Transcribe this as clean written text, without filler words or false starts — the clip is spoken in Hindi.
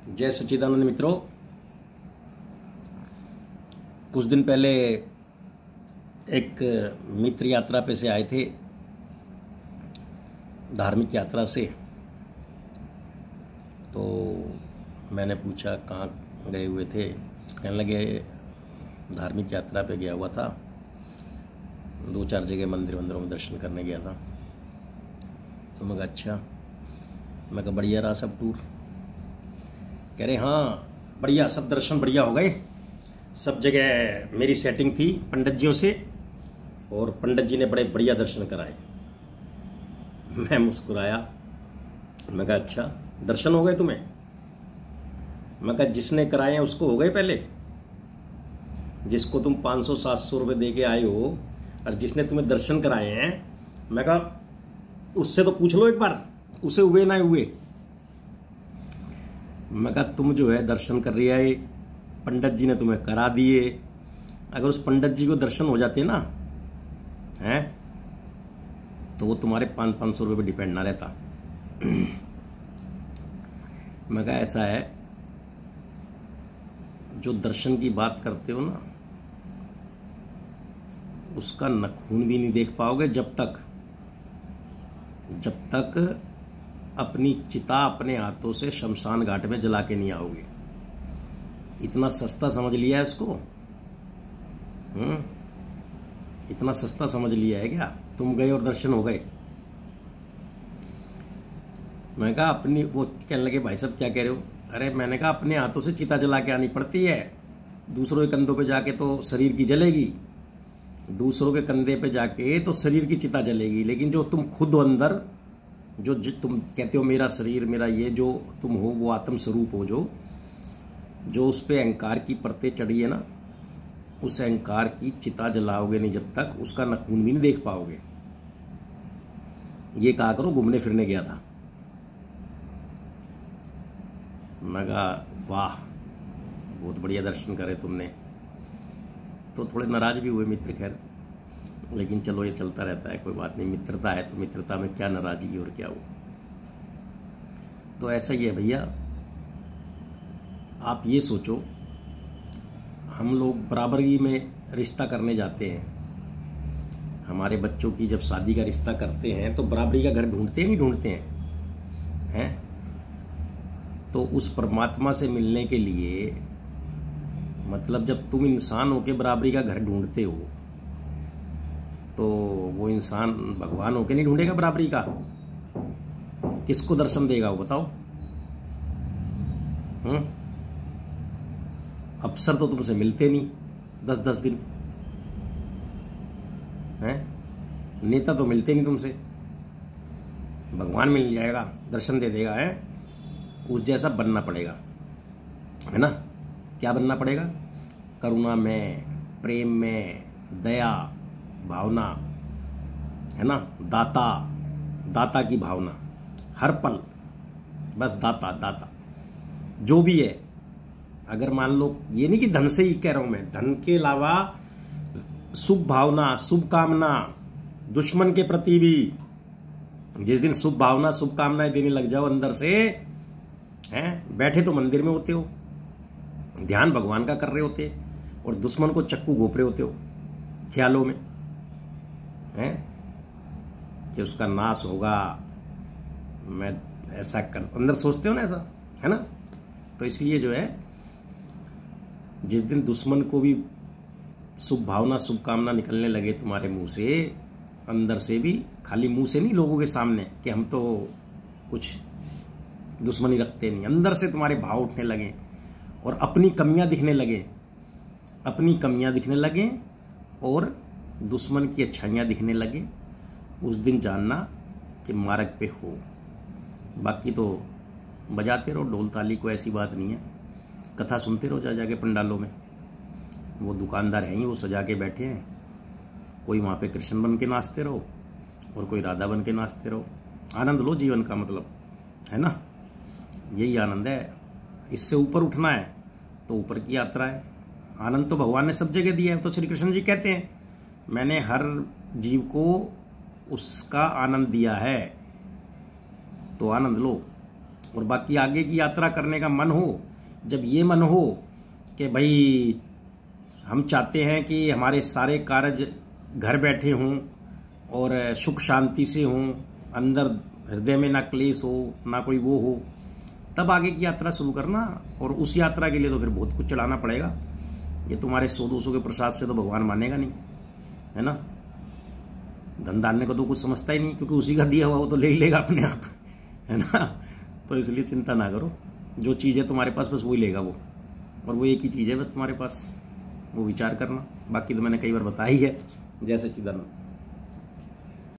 जय सच्चिदानंद मित्रों। कुछ दिन पहले एक मित्र यात्रा पे से आए थे, धार्मिक यात्रा से। तो मैंने पूछा कहाँ गए हुए थे। कहने लगे धार्मिक यात्रा पे गया हुआ था, 2-4 जगह मंदिरों में दर्शन करने गया था। तो मैं कहा अच्छा। मैं कहा बढ़िया रहा सब टूर? कह रहे हाँ बढ़िया, सब दर्शन बढ़िया हो गए। सब जगह मेरी सेटिंग थी पंडित जियों से और पंडित जी ने बड़े बढ़िया दर्शन कराए। मैं मुस्कुराया। मैं कहा अच्छा, दर्शन हो गए तुम्हें? मैं कहा जिसने कराए हैं उसको हो गए पहले, जिसको तुम 500-700 रुपये दे के आए हो और जिसने तुम्हें दर्शन कराए हैं, मैं कहा उससे तो पूछ लो एक बार, उसे हुए ना हुए। मैं कहा तुम जो है दर्शन कर रही है, पंडित जी ने तुम्हें करा दिए। अगर उस पंडित जी को दर्शन हो जाते ना हैं तो वो तुम्हारे 500-500 रुपये पे डिपेंड ना रहता। मैं कहा ऐसा है, जो दर्शन की बात करते हो ना उसका नखून भी नहीं देख पाओगे जब तक अपनी चिता अपने हाथों से शमशान घाट में जला के नहीं आओगे। इतना सस्ता समझ लिया है इसको? इतना सस्ता समझ लिया है क्या? तुम गए और दर्शन हो गए। मैं कहा अपनी, वो कहने लगे भाई साहब क्या कह रहे हो? अरे मैंने कहा अपने हाथों से चिता जला के आनी पड़ती है। दूसरों के कंधों पे जाके तो शरीर की जलेगी, दूसरों के कंधे पे जाके तो शरीर की चिता जलेगी। लेकिन जो तुम खुद अंदर जो तुम कहते हो मेरा शरीर मेरा ये, जो तुम हो वो आत्म स्वरूप हो, जो उस पे अहंकार की परतें चढ़ी है ना, उस अहंकार की चिता जलाओगे नहीं जब तक, उसका नखून भी नहीं देख पाओगे। ये कहा करो घूमने फिरने गया था। मैं कहा वाह बहुत बढ़िया दर्शन करे तुमने। तो थोड़े नाराज भी हुए मित्र, खैर लेकिन चलो ये चलता रहता है, कोई बात नहीं। मित्रता है तो मित्रता में क्या नाराजगी और क्या हो। तो ऐसा ही है भैया। आप ये सोचो, हम लोग बराबरी में रिश्ता करने जाते हैं, हमारे बच्चों की जब शादी का रिश्ता करते हैं तो बराबरी का घर ढूंढते हैं नहीं ढूंढते हैं? तो उस परमात्मा से मिलने के लिए, मतलब जब तुम इंसान होके बराबरी का घर ढूंढते हो तो वो इंसान भगवान होके नहीं ढूंढेगा बराबरी का? किसको दर्शन देगा वो बताओ? अफसर तो तुमसे मिलते नहीं 10-10 दिन हैं, नेता तो मिलते नहीं तुमसे। भगवान मिल जाएगा, दर्शन दे देगा है? उस जैसा बनना पड़ेगा, है ना? क्या बनना पड़ेगा? करुणा में, प्रेम में, दया भावना, है ना? दाता की भावना हर पल, बस दाता जो भी है। अगर मान लो, ये नहीं कि धन से ही कह रहा हूं मैं, धन के अलावा शुभ भावना, शुभ कामना दुश्मन के प्रति भी। जिस दिन शुभ भावना शुभ कामनाएं देने लग जाओ अंदर से, हैं, बैठे तो मंदिर में होते हो, ध्यान भगवान का कर रहे होते और दुश्मन को चक्कू घोप रहे होते हो ख्यालों में, हैं कि उसका नाश होगा, मैं ऐसा कर, अंदर सोचते हो ना ऐसा, है ना? तो इसलिए जो है, जिस दिन दुश्मन को भी शुभ भावना शुभ कामना निकलने लगे तुम्हारे मुंह से, अंदर से भी, खाली मुंह से नहीं, लोगों के सामने कि हम तो कुछ दुश्मनी रखते नहीं, अंदर से तुम्हारे भाव उठने लगे और अपनी कमियां दिखने लगे और दुश्मन की अच्छाइयाँ दिखने लगे, उस दिन जानना कि मार्ग पे हो। बाकी तो बजाते रहो ढोल ताली, को ऐसी बात नहीं है। कथा सुनते रहो जाके पंडालों में, वो दुकानदार हैं ही, वो सजा के बैठे हैं। कोई वहाँ पे कृष्ण बन के नाचते रहो और कोई राधा बन के नाचते रहो। आनंद लो जीवन का, मतलब है ना? यही आनंद है। इससे ऊपर उठना है तो ऊपर की यात्रा है। आनंद तो भगवान ने सब जगह दिया है। तो श्री कृष्ण जी कहते हैं मैंने हर जीव को उसका आनंद दिया है, तो आनंद लो। और बाकी आगे की यात्रा करने का मन हो, जब ये मन हो कि भाई हम चाहते हैं कि हमारे सारे कार्य घर बैठे हों और सुख शांति से हों, अंदर हृदय में ना क्लेश हो ना कोई वो हो, तब आगे की यात्रा शुरू करना। और उस यात्रा के लिए तो फिर बहुत कुछ चलाना पड़ेगा। ये तुम्हारे 100-200 के प्रसाद से तो भगवान मानेगा नहीं, है ना। धन दानने को तो कुछ समझता ही नहीं, क्योंकि उसी का दिया हुआ वो तो ले ही लेगा अपने आप, है ना। तो इसलिए चिंता ना करो, जो चीज़ है तुम्हारे पास बस वही लेगा वो, और वो एक ही चीज़ है बस तुम्हारे पास, वो विचार करना। बाकी तो मैंने कई बार बताया ही है। जय सच्चिदानंद।